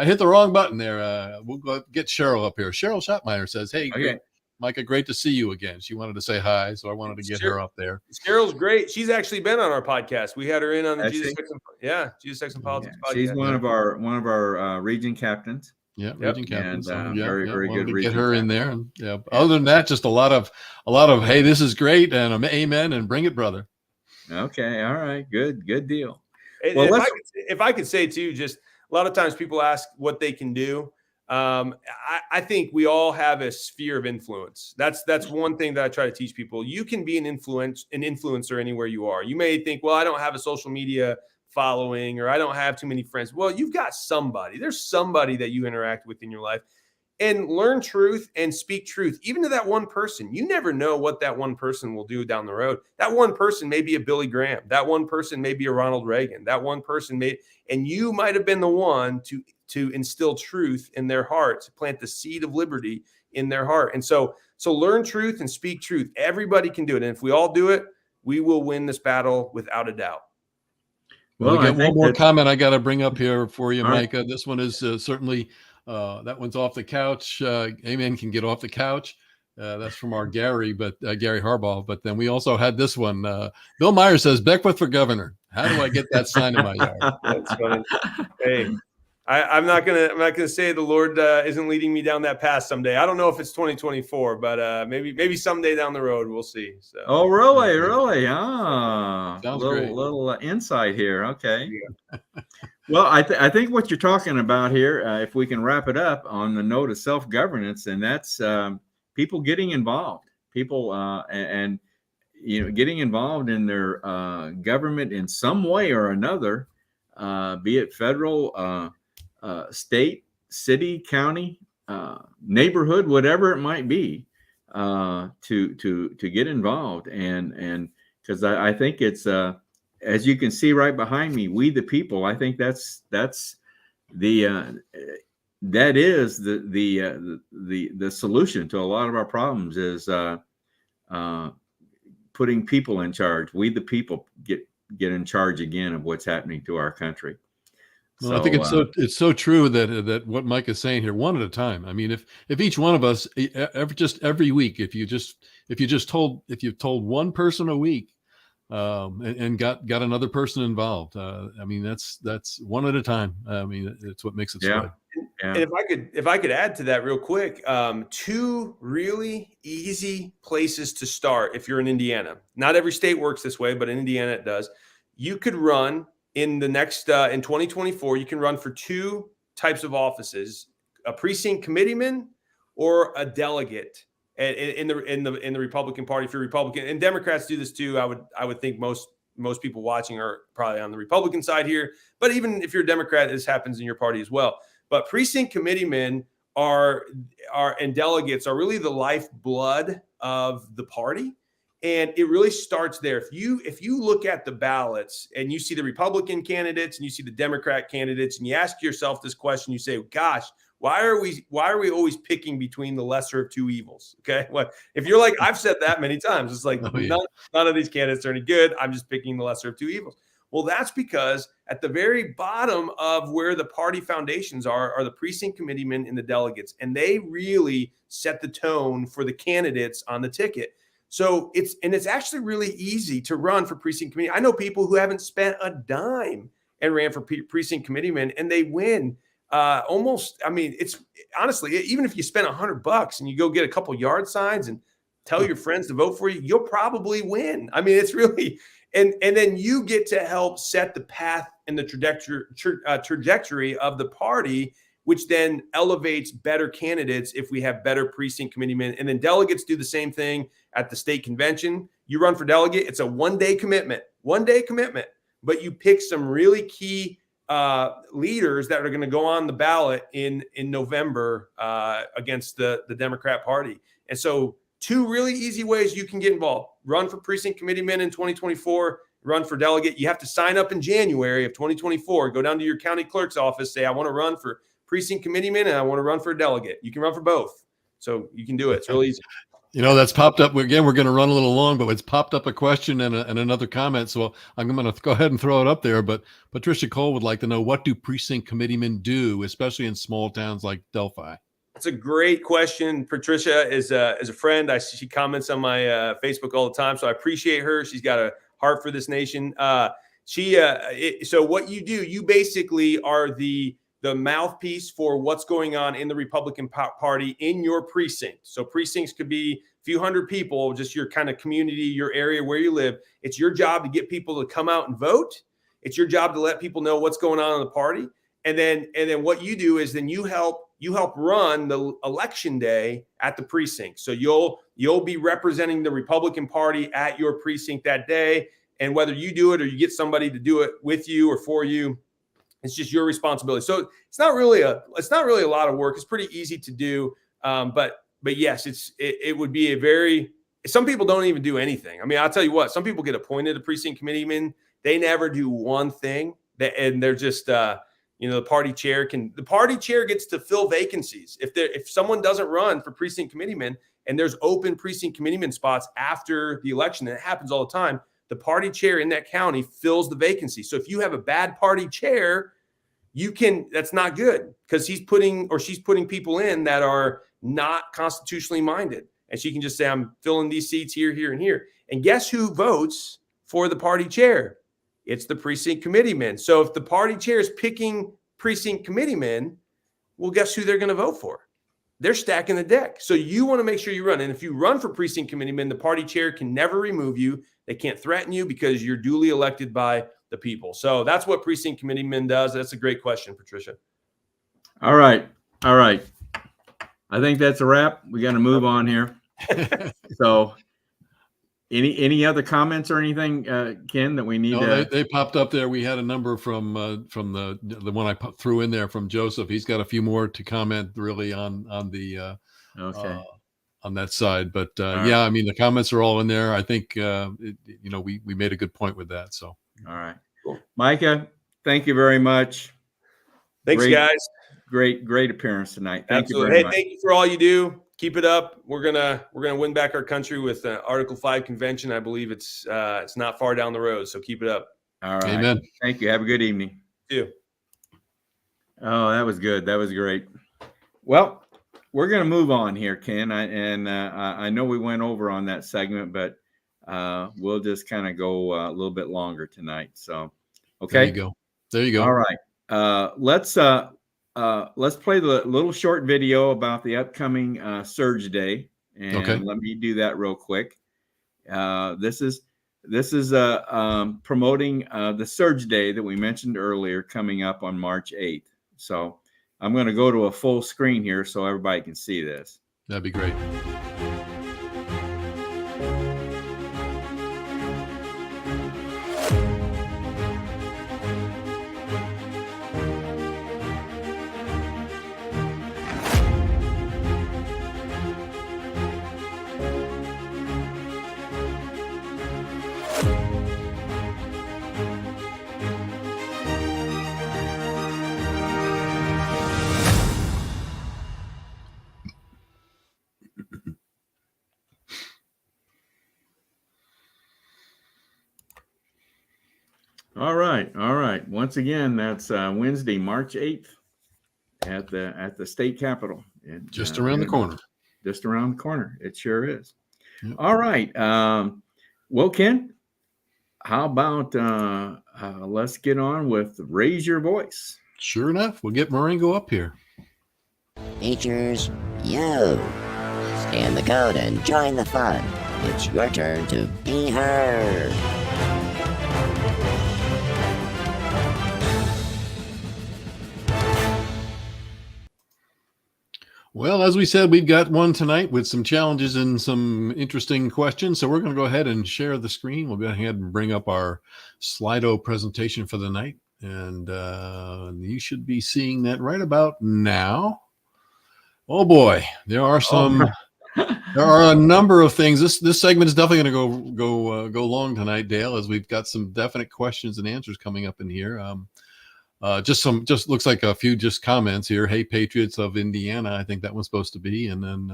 hit the wrong button there. We'll go get Cheryl up here. Cheryl Schotmeyer says, "Hey, okay. Micah, great to see you again." She wanted to say hi, so I wanted to get her up there. Cheryl's great. She's actually been on our podcast. We had her in on the Jesus Sex and Politics podcast. She's one of our region captains. Yeah, region captains. Very good. To get her in there. And other than that, just a lot of hey, this is great, and amen, and bring it, brother. Okay, all right, good deal. Well, if I could say too, just a lot of times people ask what they can do. I think we all have a sphere of influence. That's one thing that I try to teach people. You can be an influencer anywhere you are. You may think, well, I don't have a social media following, or I don't have too many friends. Well, you've got somebody. There's somebody that you interact with in your life, and learn truth and speak truth, even to that one person. You never know what that one person will do down the road. That one person may be a Billy Graham. That one person may be a Ronald Reagan. That one person and you might have been the one to instill truth in their heart, to plant the seed of liberty in their heart. And so learn truth and speak truth. Everybody can do it. And if we all do it, we will win this battle without a doubt. Well, I got one more comment I got to bring up here for you, Micah. Right. This one is certainly, that one's off the couch. Amen can get off the couch. That's from our Gary Harbaugh. But then we also had this one. Bill Meyer says, Beckwith for governor. How do I get that sign in my yard? That's funny. Hey, I'm not gonna say the Lord isn't leading me down that path someday. I don't know if it's 2024, but maybe someday down the road we'll see. So. Oh, really? Sounds great. Little insight here. Okay. Yeah. Well, I think what you're talking about here, if we can wrap it up on the note of self-governance, and that's people getting involved, and getting involved in their government in some way or another, be it federal, state, city, county, neighborhood, whatever it might be, to get involved, and because I think it's as you can see right behind me, we the people. I think that's the solution to a lot of our problems is putting people in charge. We the people get in charge again of what's happening to our country. Well, I think it's so true that what Mike is saying here, one at a time. I mean, if each one of us every week, if you told one person a week, and got another person involved, I mean, that's one at a time. I mean, it's what makes it spread. Yeah. And if I could add to that real quick, 2 really easy places to start if you're in Indiana. Not every state works this way, but in Indiana it does. You could run in the next in 2024. You can run for 2 types of offices: a precinct committeeman or a delegate in the Republican Party. If you're Republican, and Democrats do this too, I would think most people watching are probably on the Republican side here. But even if you're a Democrat, this happens in your party as well. But precinct committeemen and delegates are really the lifeblood of the party. And it really starts there. If you look at the ballots and you see the Republican candidates and you see the Democrat candidates, and you ask yourself this question, you say, gosh, why are we always picking between the lesser of 2 evils? Okay. Well, if you're like, I've said that many times, it's like, none of these candidates are any good. I'm just picking the lesser of 2 evils. Well, that's because at the very bottom of where the party foundations are the precinct committeemen and the delegates, and they really set the tone for the candidates on the ticket. So it's actually really easy to run for precinct committee. I know people who haven't spent a dime and ran for precinct committeemen, and they win almost, I mean, it's honestly, even if you spend $100 and you go get a couple yard signs and tell your friends to vote for you, you'll probably win. I mean, it's really, and then you get to help set the path and the trajectory of the party, which then elevates better candidates if we have better precinct committeemen. And then delegates do the same thing at the state convention. You run for delegate, it's a one-day commitment, but you pick some really key leaders that are going to go on the ballot in November against the Democrat Party. And so 2 really easy ways you can get involved: run for precinct committeeman in 2024, run for delegate. You have to sign up in January of 2024. Go down to your county clerk's office, say, I want to run for precinct committeeman and I want to run for a delegate. You can run for both. So you can do it. It's really easy. That's popped up. Again, we're going to run a little long, but it's popped up a question and another comment. So I'm going to go ahead and throw it up there. But Patricia Cole would like to know, what do precinct committeemen do, especially in small towns like Delphi? That's a great question. Patricia is a friend. She comments on my Facebook all the time, so I appreciate her. She's got a heart for this nation. So what you do, you basically are the mouthpiece for what's going on in the Republican Party in your precinct. So precincts could be a few hundred people, just your kind of community, your area where you live. It's your job to get people to come out and vote. It's your job to let people know what's going on in the party. And then what you do is then you help run the election day at the precinct. So you'll be representing the Republican Party at your precinct that day. And whether you do it or you get somebody to do it with you or for you, it's just your responsibility. So it's not really a lot of work. It's pretty easy to do. But yes, it would be some people don't even do anything. I mean, I'll tell you what, some people get appointed a precinct committeeman. They never do one thing, and they're just, the party chair gets to fill vacancies. If someone doesn't run for precinct committeeman and there's open precinct committeeman spots after the election, and it happens all the time, the party chair in that county fills the vacancy. So if you have a bad party chair, that's not good, because he's putting or she's putting people in that are not constitutionally minded. And she can just say, I'm filling these seats here, here, and here. And guess who votes for the party chair? It's the precinct committeeman. So if the party chair is picking precinct committeemen, well, guess who they're going to vote for? They're stacking the deck. So you want to make sure you run. And if you run for precinct committeeman, the party chair can never remove you. They can't threaten you because you're duly elected by the people. So that's what precinct committeeman does. That's a great question, Patricia. All right. I think that's a wrap. We got to move on here. So any other comments or anything, Ken, that we need? No, they popped up there. We had a number from the one I threw in there from Joseph. He's got a few more to comment really on the on that side. But right. I mean, the comments are all in there. I think we made a good point with that. So all right, cool. Micah, thank you very much. Thanks, guys. Great appearance tonight. Thank Absolutely. you very much. Thank you for all you do. Keep it up. We're gonna win back our country with Article 5 convention. I believe it's not far down the road. So keep it up. All right. Amen. Thank you. Have a good evening. You too. Oh, that was good. That was great. Well, we're going to move on here, Ken. I know we went over on that segment, but we'll just kind of go a little bit longer tonight. So, okay. There you go. All right. Let's play the little short video about the upcoming Surge Day, and let me do that real quick. This is promoting the Surge Day that we mentioned earlier, coming up on March 8th. So I'm going to go to a full screen here so everybody can see this. That'd be great. All right. Once again, that's Wednesday, March 8th at the state capitol. Just around the corner. Just around the corner. It sure is. Yep. All right. Well, Ken, how about let's get on with Raise Your Voice. Sure enough, we'll get Marengo up here. Features you. Scan the code and join the fun. It's your turn to be heard. Well, as we said, we've got one tonight with some challenges and some interesting questions. So we're going to go ahead and share the screen. We'll go ahead and bring up our Slido presentation for the night. And you should be seeing that right about now. Oh boy, there are some. There are a number of things. This segment is definitely going to go long tonight, Dale, as we've got some definite questions and answers coming up in here. Just looks like a few just comments here. Hey, Patriots of Indiana, I think that one's supposed to be. And then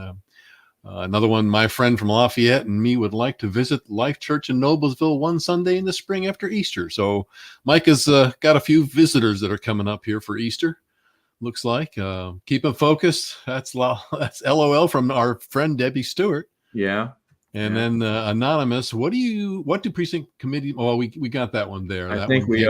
another one, my friend from Lafayette and me would like to visit Life Church in Noblesville one Sunday in the spring after Easter. So Mike has got a few visitors that are coming up here for Easter. Looks like. Keep them focused. That's LOL from our friend Debbie Stewart. Yeah. And then anonymous, what do precinct committee? Well, we got that one there. I think we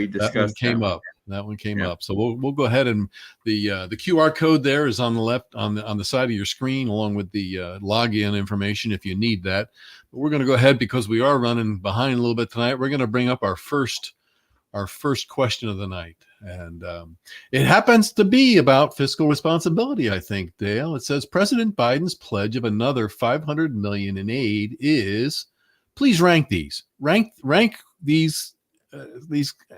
discussed that one came up. That one came up. So we'll go ahead and the QR code there is on the left on the side of your screen, along with the login information if you need that. But we're going to go ahead because we are running behind a little bit tonight. We're going to bring up our first question of the night. And it happens to be about fiscal responsibility, I think, Dale. It says President Biden's pledge of another $500 million in aid is, please rank these. Rank these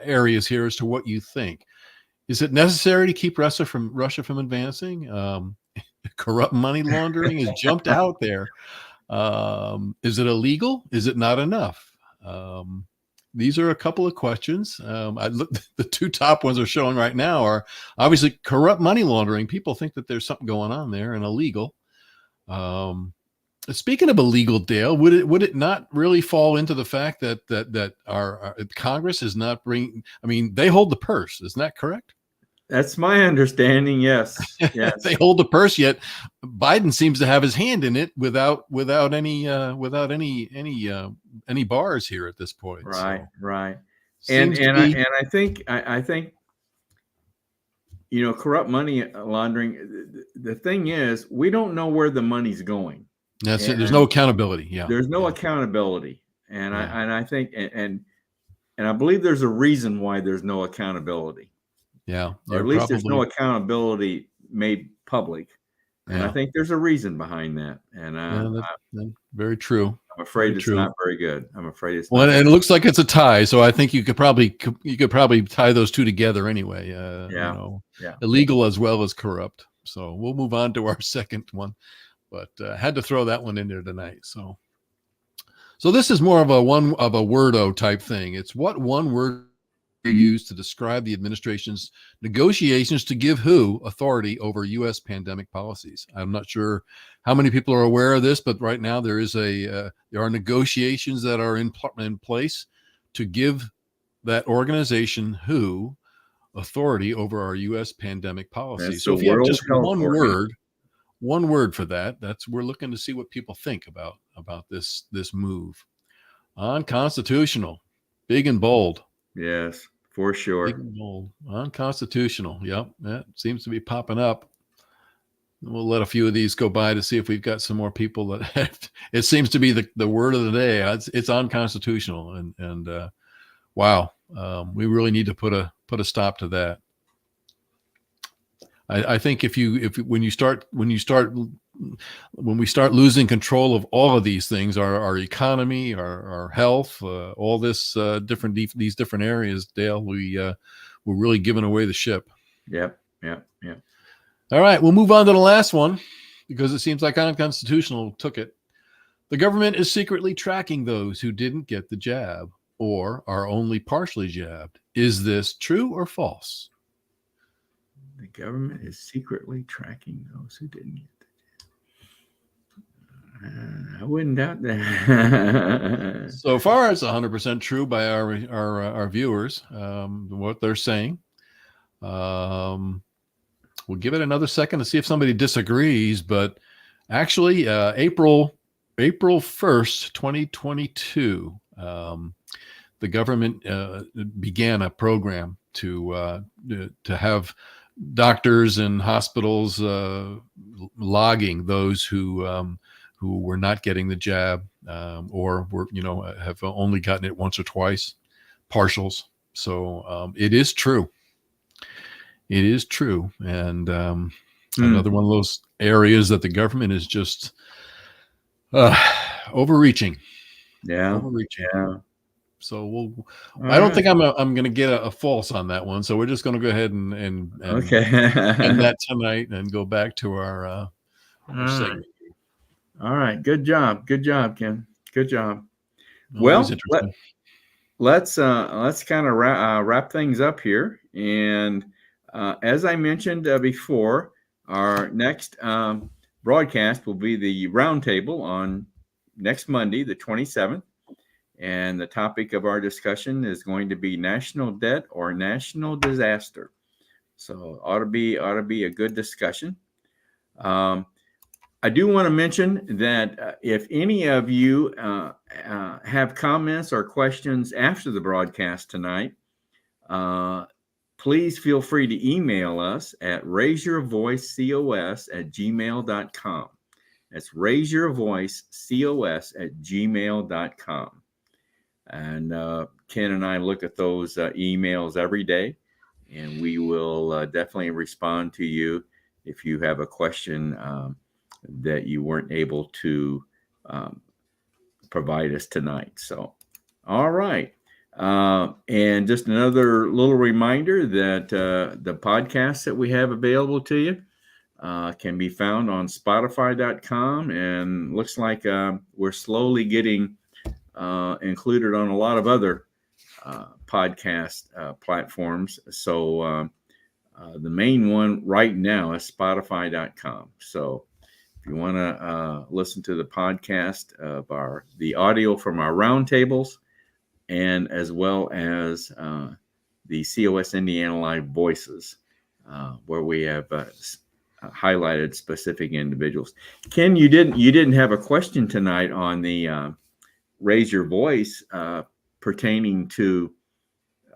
areas here as to what you think. Is it necessary to keep Russia from advancing? Corrupt money laundering has jumped out there. Is it illegal? Is it not enough? These are a couple of questions. The two top ones are showing right now are obviously corrupt money laundering. People think that there's something going on there and illegal. Speaking of illegal, Dale, would it not really fall into the fact that our Congress is not bringing? I mean, they hold the purse. Isn't that correct? That's my understanding. Yes. Yes. They hold the purse, yet Biden seems to have his hand in it without any bars here at this point. Right. So, right. And I think corrupt money laundering. The thing is, we don't know where the money's going. That's it. There's no accountability. Yeah. There's no accountability, and I think and I believe there's a reason why there's no accountability. Yeah. Or at least there's no accountability made public. And I think there's a reason behind that. And that's very true. I'm afraid it's not very good. I'm afraid it's well, and it looks like it's a tie. So I think you could probably tie those two together anyway. Illegal as well as corrupt. So we'll move on to our second one, but had to throw that one in there tonight. So this is more of a wordo type thing. It's what one word used to describe the administration's negotiations to give who authority over U.S. pandemic policies. I'm not sure how many people are aware of this, but right now there are negotiations that are in place to give that organization who authority over our U.S. pandemic policies. So if you have just one word for that, we're looking to see what people think about this move. Unconstitutional, big and bold. Yes, for sure. Unconstitutional. Yep. That seems to be popping up. We'll let a few of these go by to see if we've got some more people that it seems to be the word of the day. It's unconstitutional. And wow. We really need to put a stop to that. I think when we start losing control of all of these things, our economy, our health, all this these different areas, Dale, we're really giving away the ship. Yep. All right, we'll move on to the last one because it seems like unconstitutional took it. The government is secretly tracking those who didn't get the jab or are only partially jabbed. Is this true or false? The government is secretly tracking those who didn't get the jab. I wouldn't doubt that. So far, it's 100% true by our viewers. What they're saying. We'll give it another second to see if somebody disagrees. But actually, April 1st, 2022, the government began a program to have doctors and hospitals logging those who were not getting the jab, or were, have only gotten it once or twice, partials. So it is true. It is true. And another one of those areas that the government is just overreaching. Yeah. Overreaching. Yeah. So I don't think I'm going to get a false on that one. So we're just going to go ahead and okay. end that tonight and go back to our segment. All right. Good job. Good job, Ken. Good job. Always Well, interesting. let's kind of wrap things up here. And as I mentioned before, our next broadcast will be the roundtable on next Monday, the 27th. And the topic of our discussion is going to be national debt or national disaster. So ought to be a good discussion. I do want to mention that if any of you have comments or questions after the broadcast tonight, please feel free to email us at raiseyourvoicecos@gmail.com. That's raiseyourvoicecos@gmail.com. And Ken and I look at those emails every day, and we will definitely respond to you if you have a question that you weren't able to provide us tonight. So, all right. And just another little reminder that the podcasts that we have available to you can be found on Spotify.com, and looks like we're slowly getting included on a lot of other podcast platforms. So the main one right now is Spotify.com. So if you want to listen to the podcast of the audio from our roundtables, and as well as the COS Indiana Live Voices, where we have highlighted specific individuals. Ken, you didn't have a question tonight on the Raise Your Voice pertaining to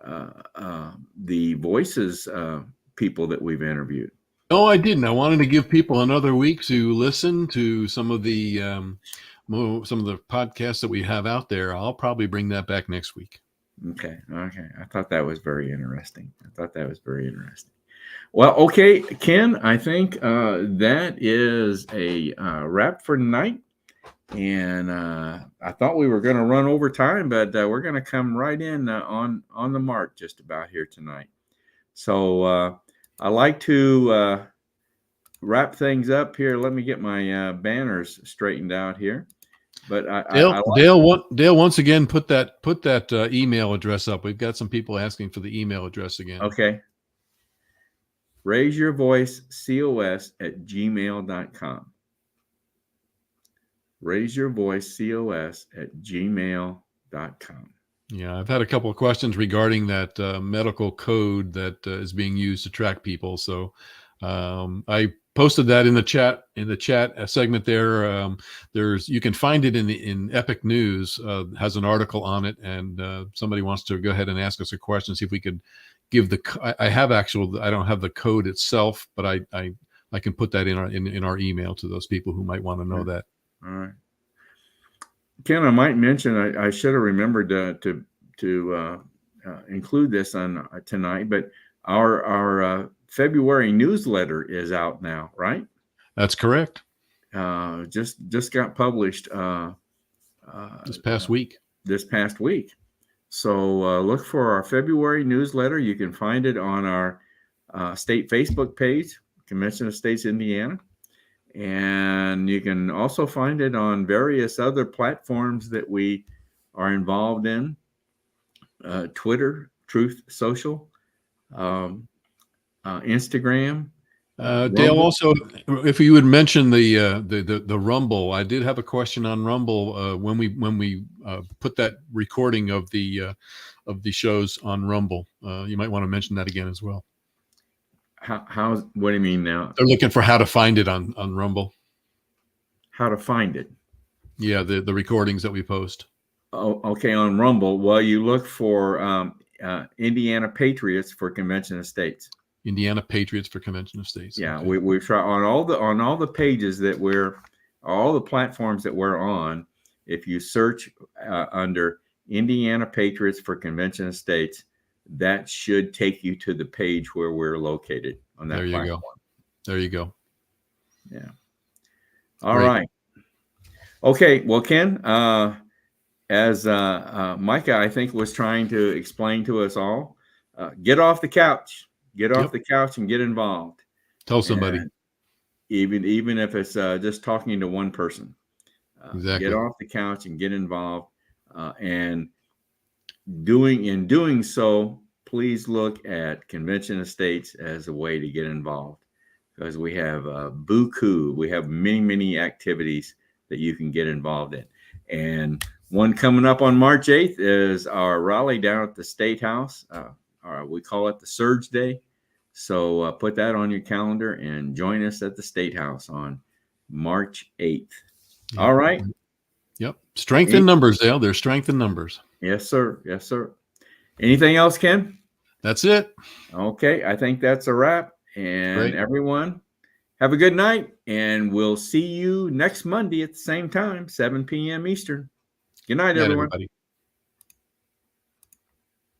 the voices people that we've interviewed. No, I didn't. I wanted to give people another week to listen to some of the podcasts that we have out there. I'll probably bring that back next week. Okay. I thought that was very interesting. Well, okay, Ken, I think that is a wrap for tonight. And I thought we were going to run over time, but we're going to come right in on the mark just about here tonight. So I like to wrap things up here. Let me get my banners straightened out here. But Dale, once again, put that email address up. We've got some people asking for the email address again. Okay. raiseyourvoicecos@gmail.com. raiseyourvoicecos@gmail.com. Yeah, I've had a couple of questions regarding that medical code that is being used to track people. So I posted that in the chat segment there. You can find it in Epic News, has an article on it, and somebody wants to go ahead and ask us a question, see if we could give I don't have the code itself, but I can put that in our email to those people who might want to know that. All right. Ken, I might mention, I should have remembered to include this on tonight, but our February newsletter is out now, right? That's correct. Just got published this past week. So look for our February newsletter. You can find it on our state Facebook page, Convention of States Indiana. And you can also find it on various other platforms that we are involved in, Twitter, Truth Social, Instagram. Dale, also, if you would mention the Rumble, I did have a question on Rumble when we put that recording of the shows on Rumble. You might want to mention that again as well. What do you mean now? They're looking for how to find it on Rumble. How to find it? Yeah, the recordings that we post. Oh, okay, on Rumble. Well, you look for Indiana Patriots for Convention of States. Indiana Patriots for Convention of States. Yeah, okay. we try on all the pages that all the platforms that we're on. If you search under Indiana Patriots for Convention of States, that should take you to the page where we're located on that platform. Go. There you go. Yeah. All right. Okay. Well, Ken, as Micah, I think, was trying to explain to us all, get off the couch. Get off the couch and get involved. Tell somebody. And even if it's just talking to one person. Exactly. Get off the couch and get involved. And doing so, please look at Convention of States as a way to get involved, because we have buku. We have many activities that you can get involved in. And one coming up on March 8th is our rally down at the State House. We call it the Surge Day. So put that on your calendar and join us at the State House on March 8th. Yep. All right. Yep. Strength in numbers, Dale. There's strength in numbers. Yes, sir. Yes, sir. Anything else, Ken? That's it. Okay. I think that's a wrap. And everyone, have a good night. And we'll see you next Monday at the same time, 7 p.m. Eastern. Good night, everyone. Everybody.